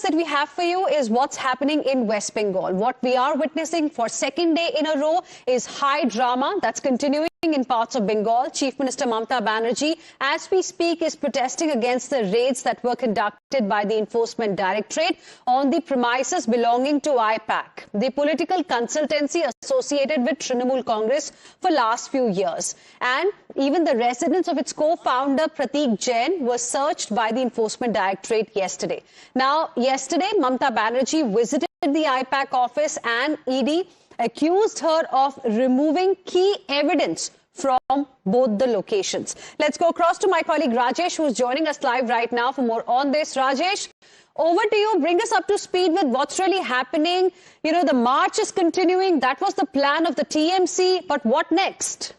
that we have for you is what's happening in West Bengal. What we are witnessing for second day in a row is high drama that's continuing in parts of Bengal. Chief Minister Mamata Banerjee, as we speak, is protesting against the raids that were conducted by the Enforcement Directorate on the premises belonging to IPAC, the political consultancy associated with Trinamool Congress for last few years. And even the residence of its co-founder Pratik Jain was searched by the Enforcement Directorate yesterday. Now, yesterday, Mamata Banerjee visited the IPAC office and ED accused her of removing key evidence from both the locations. Let's go across to my colleague Rajesh, who's joining us live right now for more on this. Rajesh, over to you. Bring us up to speed with what's really happening. You know, the march is continuing. That was the plan of the TMC. But what next?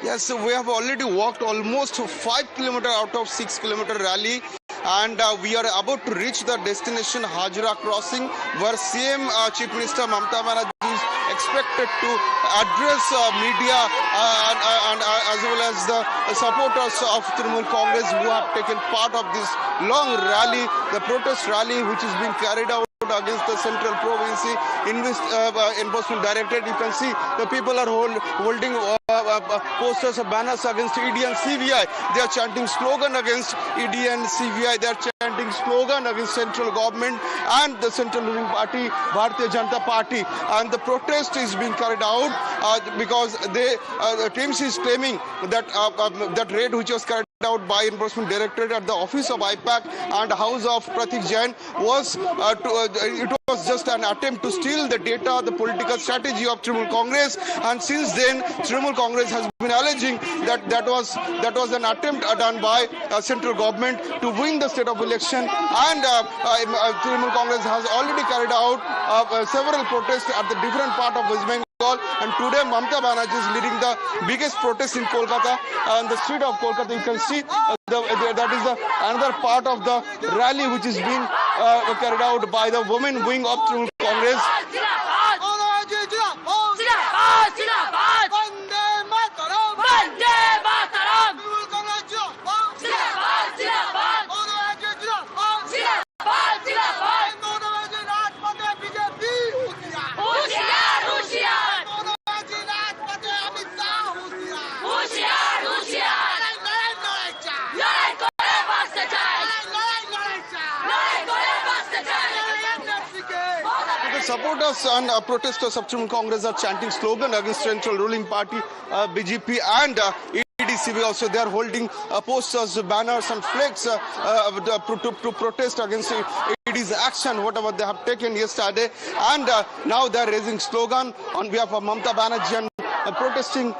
Yes, so we have already walked almost 5 kilometers out of 6 kilometer rally, and we are about to reach the destination Hajra crossing, where CM Chief Minister Mamata Banerjee is expected to address media and as well as the supporters of Trinamool Congress who have taken part of this long rally, the protest rally which is being carried out against the Central Province Enforcement Directorate. You can see the people are holding posters or banners against ED and CBI. They are chanting slogan against ED and CBI. They are chanting slogan against central government and the central ruling party, Bharatiya Janata Party. And the protest is being carried out because the TMC is claiming that that raid which was carried out by Enforcement Directorate at the office of IPAC and house of Pratik Jain was it was just an attempt to steal the data, the political strategy of Trinamool Congress. And since then, Trinamool Congress has been alleging that that was an attempt done by central government to win the state of election. And Trinamool Congress has already carried out several protests at the different part of West Bengal. And today Mamata Banerjee is leading the biggest protest in Kolkata. On the street of Kolkata, you can see that is another part of the rally which is being carried out by the women wing of Trinamool Congress. Supporters and protesters of Trinamool Congress are chanting slogan against central ruling party BJP and EDCB. Also, they are holding posters, banners, and flags to protest against ED's action, whatever they have taken yesterday. And now they are raising slogan on behalf of Mamata Banerjee and protesting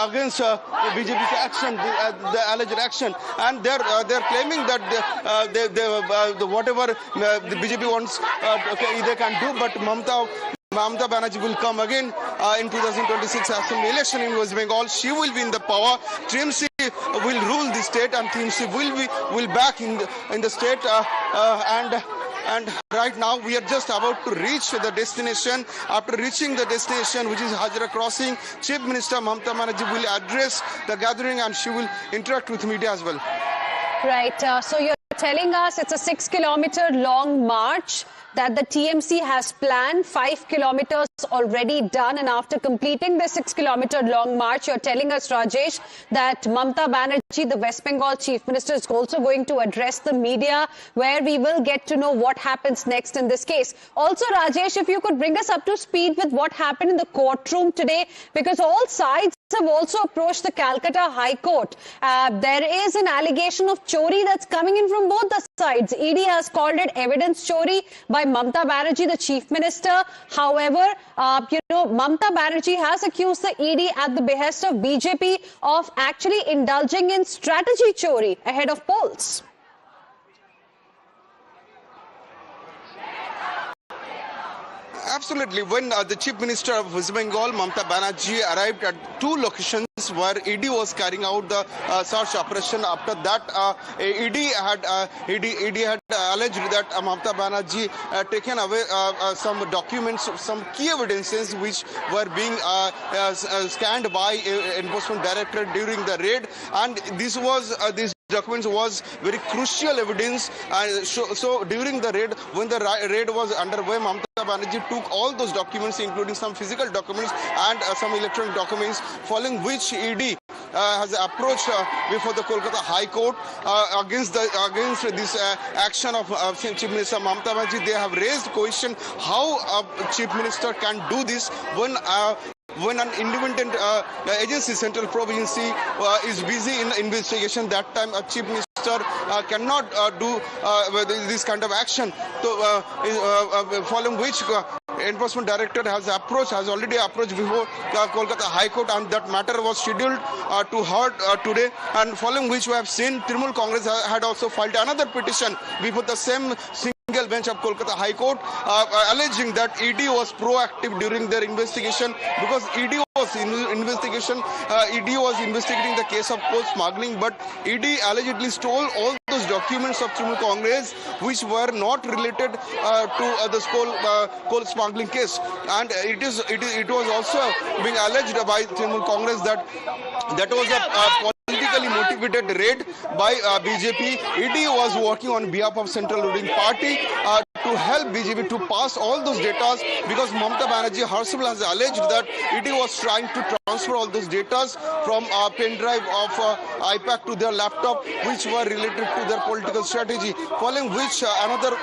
against BJP's action, the alleged action. And they're claiming that whatever the BJP wants, they can do, but Mamata Banerjee will come again in 2026 assembly election in West Bengal. She will be in the power. TMC will rule the state, and TMC will back in the state. And right now we are just about to reach the destination. After reaching the destination, which is Hajra crossing, Chief Minister Mamata Banerjee will address the gathering and she will interact with media as well. Right. So you're telling us it's a 6 kilometer long march that the TMC has planned, 5 kilometers already done. And after completing the 6 kilometer long march, you're telling us, Rajesh, that Mamata Banerjee, the West Bengal Chief Minister, is also going to address the media, where we will get to know what happens next in this case. Also, Rajesh, if you could bring us up to speed with what happened in the courtroom today, because all sides have also approached the Calcutta High Court. There is an allegation of chori that's coming in from both the sides. ED has called it evidence chori by Mamata Banerjee, the Chief Minister. However, Mamata Banerjee has accused the ED at the behest of BJP of actually indulging in strategy chori ahead of polls. Absolutely. When the Chief Minister of West Bengal, Mamta Banerjee, arrived at two locations where ED was carrying out the search operation, after that, ED had alleged that Mamta Banerjee taken away some documents, some key evidences which were being scanned by Enforcement Directorate during the raid, and this documents was very crucial evidence. So during the raid, when the raid was underway, Mamta Banerjee took all those documents, including some physical documents and some electronic documents, following which ED has approached before the Kolkata High Court against this action of Chief Minister Mamta Banerjee. They have raised question how a Chief Minister can do this when an independent agency, Central Probe Agency, is busy in investigation. That time a Chief Minister cannot do this kind of action. So, following which Enforcement Directorate has already approached before Kolkata High Court, and that matter was scheduled to heard today. And following which we have seen Trinamool Congress had also filed another petition before the same single bench of Kolkata High Court, alleging that ED was proactive during their investigation, because ED was investigating the case of coal smuggling, but ED allegedly stole all those documents of Trinamool Congress which were not related to this coal smuggling case. And it was also being alleged by Trinamool Congress that was a politically motivated raid by BJP. ED was working on behalf of Central Ruling Party to help BJP to pass all those data, because Mamta Banerjee herself has alleged that ED was trying to transfer all those data from a pen drive of IPAC to their laptop, which were related to their political strategy. Following which another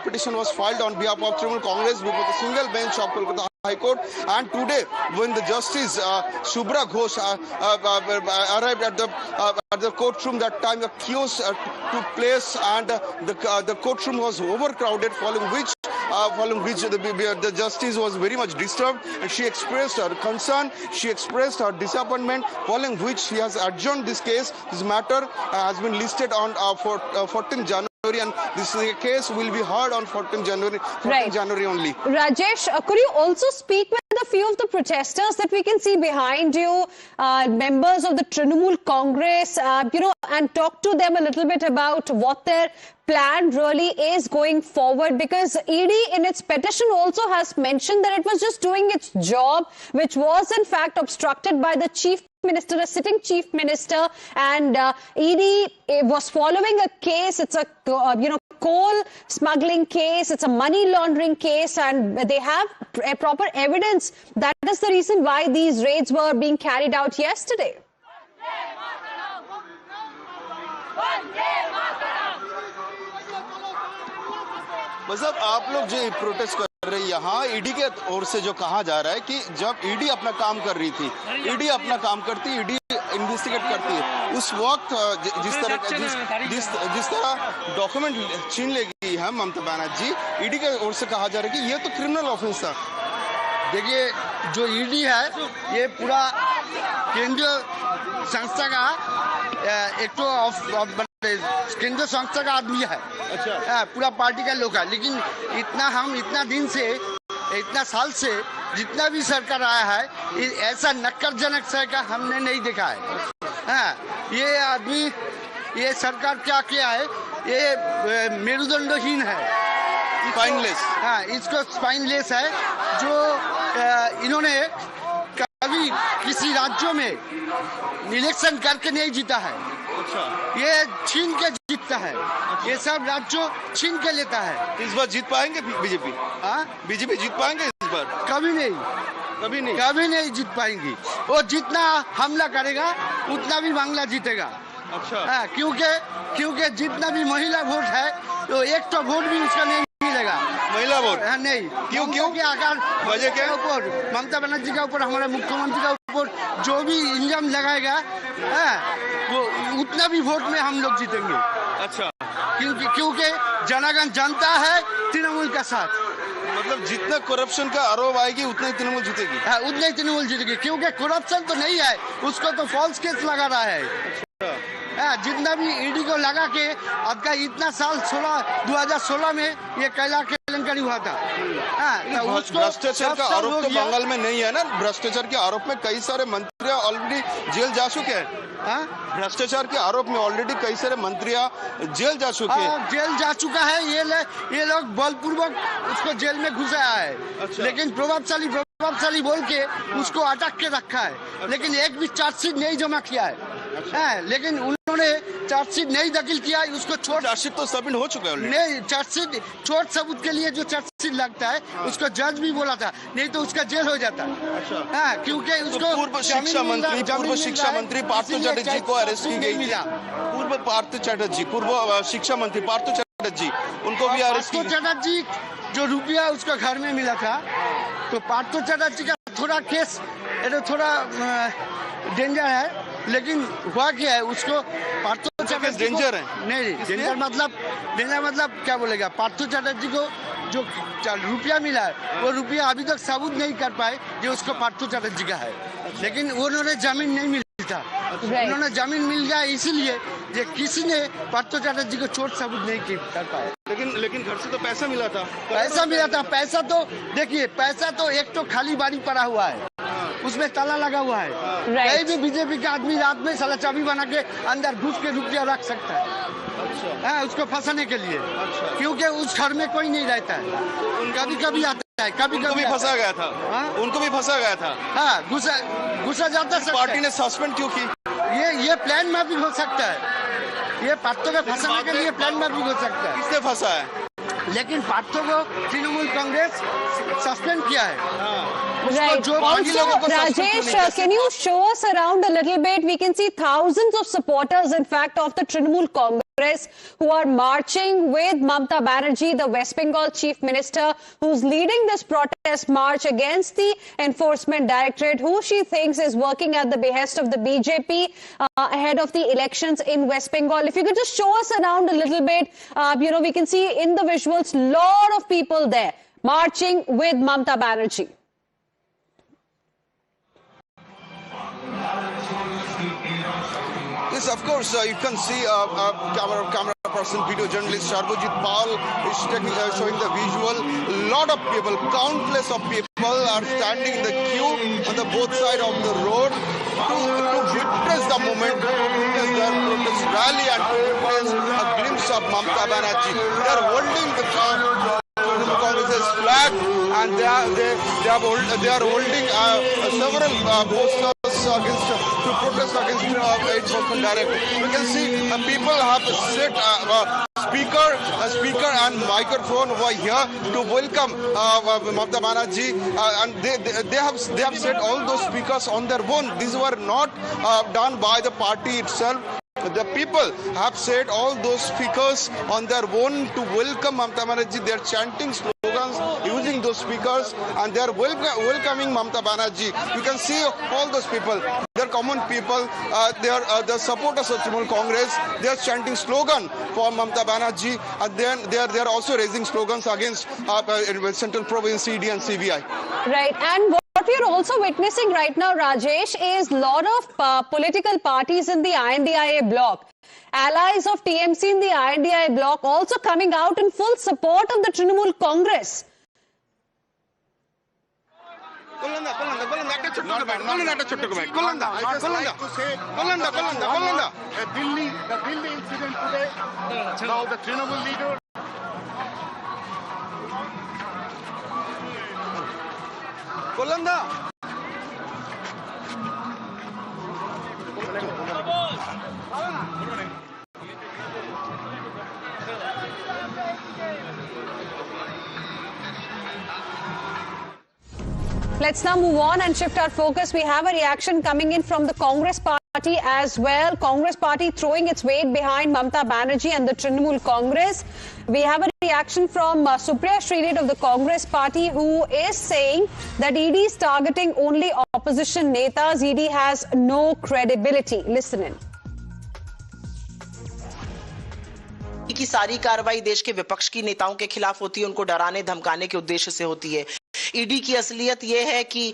petition was filed on behalf of Trinamool Congress before the single bench of Kolkata High Court. And today, when the Justice Shubhra Ghosh arrived at the courtroom, that time the chaos took place and the courtroom was overcrowded. Following which the justice was very much disturbed, and she expressed her concern, she expressed her disappointment. Following which she has adjourned this case. This matter has been listed on 14 January. And this case will be heard on 14 January only. Rajesh, could you also speak with a few of the protesters that we can see behind you, members of the Trinamool Congress, and talk to them a little bit about what their plan really is going forward? Because ED in its petition also has mentioned that it was just doing its job, which was in fact obstructed by the Chief Minister, a sitting Chief Minister, and ED was following a case. It's a coal smuggling case. It's a money laundering case, and they have proper evidence. That is the reason why these raids were being carried out yesterday. मतलब आप लोग जो protest कर रहे हैं यहाँ, ED के ओर से जो कहा जा रहा है कि जब ईडी अपना काम कर रही थी, ईडी अपना काम करती, ईडी इन्वेस्टिगेट करती है, उस वक्त जिस तरह डॉक्यूमेंट छीन लेगी है ममता बनर्जी, ईडी के ओर से कहा जा रहा है कि ये तो क्रिमिनल ऑफेंस था। देखिए, जो ईडी है ये पूरा केंद्रीय संस्था का एक तो केंद्रीय संस्था का आदमी है। अच्छा। पूरा पार्टी का लोग है, लेकिन इतना दिन से, इतना साल से जितना भी सरकार आया है, ऐसा नक्करजनक सरकार हमने नहीं देखा है। ये आदमी, ये सरकार क्या किया है, ये मेरुदंडहीन है, स्पाइनलेस। इसको स्पाइनलेस है, जो इन्होंने कभी किसी राज्यों में इलेक्शन करके नहीं जीता है। अच्छा। ये छीन के जीतता है। अच्छा। ये सब राज्यों छीन के लेता है। इस बार जीत पाएंगे बीजेपी? बीजेपी जीत पाएंगे इस बार? कभी नहीं जीत पाएंगी। वो जितना हमला करेगा उतना भी बांग्ला जीतेगा। अच्छा। क्योंकि जितना भी महिला वोट है, तो एक तो वोट भी उसका नहीं मिलेगा। महिला वोट नहीं। क्यों के आकार वजह के ऊपर, ममता बनर्जी के ऊपर, हमारे मुख्यमंत्री के ऊपर जो भी इल्जाम लगाएगा, वो उतना भी वोट में हम लोग जीतेंगे। अच्छा। क्योंकि जनागण जानता है तृणमूल का साथ। मतलब जितना करप्शन का आरोप आएगी उतना ही तृणमूल जीतेगी। उतना ही तृणमूल जीतेगी, क्योंकि करप्शन तो नहीं है, उसको तो फॉल्स केस लगा रहा है। जितना भी ईडी को लगा के आपका इतना साल 2016 में ये कहला के केलेंकारी हुआ था। तो उसको भ्रष्टाचार का सब आरोप हो तो गया। बंगाल में नहीं है ना। भ्रष्टाचार के आरोप में कई सारे मंत्री ऑलरेडी जेल जा चुके हैं। भ्रष्टाचार के आरोप में ऑलरेडी कई सारे मंत्रियां जेल जा चुके हैं। जेल जा चुका है। ये लोग बलपूर्वक उसको जेल में घुसाया है। अच्छा। लेकिन प्रभावशाली बोल के उसको अटक के रखा है। लेकिन एक भी चार्जशीट नहीं जमा किया है। लेकिन उन्होंने चार्जशीट नहीं दाखिल किया, उसको छोट चार्जशीट तो सबमिट हो चुका है ऑलरेडी। नहीं, चार्जशीट छोट सबूत के लिए जो चार्जशीट लगता है उसको जज भी बोला था, नहीं तो उसका जेल हो जाता है। अच्छा। क्योंकि उसको पूर्व शिक्षा मंत्री पार्थ चैटर्जी को अरेस्ट की गई थी। पूर्व शिक्षा मंत्री पार्थ चैटर्जी, उनको भी अरेस्ट किया। पार्थ चैटर्जी जो रुपया उसका घर में मिला था, तो पार्थ चैटर्जी का थोड़ा केस थोड़ा डेंजर है। लेकिन हुआ क्या है, उसको पार्थ चैटर्जी डेंजर है नहीं, डेंजर मतलब क्या बोलेगा, पार्थ चैटर्जी को जो रुपया मिला है वो रुपया अभी तक सबूत नहीं कर पाए जो उसको पार्थ चैटर्जी का है। लेकिन उन्होंने जमीन नहीं मिलता, उन्होंने जमीन मिल गया इसलिए जो किसी ने पार्थ चैटर्जी को छोट सबूत नहीं कर पाए। लेकिन घर से तो पैसा मिला था। पैसा तो देखिए, पैसा तो एक तो खाली बाड़ी पड़ा हुआ है, उसमें ताला लगा हुआ है। कहीं भी बीजेपी का आदमी रात में साला चाबी बना के अंदर घुस के रुपया रख सकता है। अच्छा। उसको फंसाने के लिए। अच्छा। क्योंकि उस घर में कोई नहीं रहता है, कभी आता है, कभी फंसा गया था। उनको भी फंसा गया था। घुसा जाता है। पार्टी ने सस्पेंड क्यों की? ये प्लान में भी हो सकता है। ये पार्थो को फंसाने के लिए प्लान में भी हो सकता है। किसने फंसा है? लेकिन पार्थो को तृणमूल कांग्रेस सस्पेंड किया है। Right. Also, Rajesh, can you show us around a little bit? We can see thousands of supporters, in fact, of the Trinamool Congress who are marching with Mamta Banerjee, the West Bengal Chief Minister, who's leading this protest march against the Enforcement Directorate, who she thinks is working at the behest of the BJP ahead of the elections in West Bengal. If you could just show us around a little bit, we can see in the visuals, lot of people there marching with Mamta Banerjee. Yes, of course, you can see camera person, video journalist Sharbojit Paul is showing the visual. Lot of people, countless of people are standing in the queue on the both side of the road to witness the moment, to witness their protest rally and to witness a glimpse of Mamta Banerjee. They are holding the Congress's flag and they are holding several posters to protest against Enforcement Directorate. You can see people have set speaker and microphone over here to welcome Mamta Banerjee, and they have set all those speakers on their own. These were not done by the party itself. The people have set all those speakers on their own to welcome Mamta Banerjee. They are chanting slogans using those speakers and they are welcoming Mamta Banerjee. You can see all those people. They are common people. They are the supporters of Trinamool Congress. They are chanting slogan for Mamta Banerjee, and then they are also raising slogans against Central Province, CD and CBI. Right, and what we are also witnessing right now, Rajesh, is a lot of political parties in the INDIA bloc, allies of TMC in the INDIA bloc, also coming out in full support of the Trinamool Congress. The Delhi incident today. Now the Trinamool leader. Let's now move on and shift our focus. We have a reaction coming in from the Congress party as well. Congress party throwing its weight behind Mamta Banerjee and the Trinamool Congress. We have a reaction from Supriya Sridhar of the Congress party, who is saying that ED is targeting only opposition netas. ED has no credibility. Listen in. की सारी कार्रवाई देश के विपक्ष की नेताओं के खिलाफ होती है, उनको डराने धमकाने के उद्देश्य से होती है। ईडी की असलियत यह है कि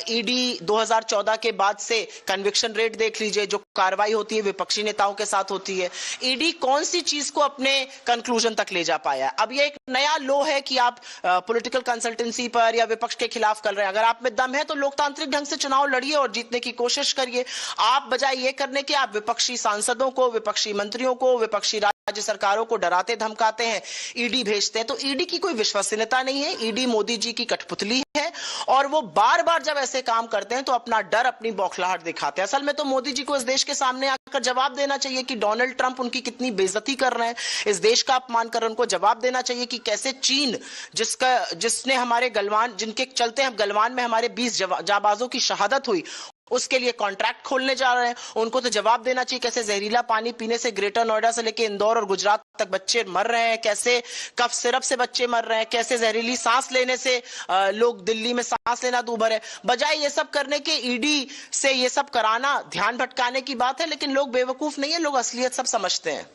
ईडी 2014 के बाद से कन्विक्शन रेट देख लीजिए, जो कार्रवाई होती है विपक्षी नेताओं के साथ होती है। ईडी कौन सी चीज को अपने कंक्लूजन तक ले जा पाया? अब ये एक नया लो है कि आप पॉलिटिकल कंसल्टेंसी पर या विपक्ष के खिलाफ कर रहे हैं। अगर आप में दम है तो लोकतांत्रिक ढंग से चुनाव लड़िए और जीतने की कोशिश करिए। आप बजाय ये करने के आप विपक्षी सांसदों को, विपक्षी मंत्रियों को, विपक्षी राज्य सरकारों को डराते धमकाते हैं, ईडी भेजते हैं। तो ईडी की कोई विश्वसनीयता नहीं है। ईडी मोदी जी की कठपुतली है और वो बार बार जब ऐसे काम करते हैं तो अपना डर, अपनी बौखलाहट दिखाते हैं। असल में तो मोदी जी को इस देश के सामने आकर जवाब देना चाहिए कि डोनाल्ड ट्रंप उनकी कितनी बेइज्जती कर रहे हैं, इस देश का अपमान कर रहे हैं। उनको जवाब देना चाहिए कि कैसे चीन, जिसने हमारे गलवान, जिनके चलते हम गलवान में हमारे 20 जाबाजों की शहादत हुई, उसके लिए कॉन्ट्रैक्ट खोलने जा रहे हैं। उनको तो जवाब देना चाहिए कैसे जहरीला पानी पीने से ग्रेटर नोएडा से लेकर इंदौर और गुजरात तक बच्चे मर रहे हैं, कैसे कफ सिरप से बच्चे मर रहे हैं, कैसे जहरीली सांस लेने से लोग दिल्ली में सांस लेना दूभर है। बजाय ये सब करने के ईडी से ये सब कराना ध्यान भटकाने की बात है। लेकिन लोग बेवकूफ नहीं है, लोग असलियत सब समझते हैं।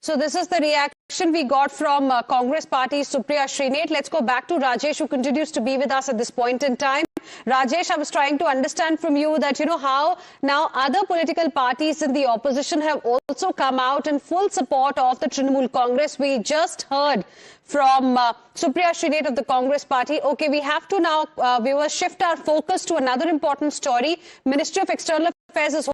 So this is the reaction we got from Congress party Supriya Shrinate. Let's go back to Rajesh, who continues to be with us at this point in time. Rajesh, I was trying to understand from you that, how now other political parties in the opposition have also come out in full support of the Trinamool Congress. We just heard from Supriya Shrinate of the Congress party. Okay, we have to now, we will shift our focus to another important story. Ministry of External Affairs is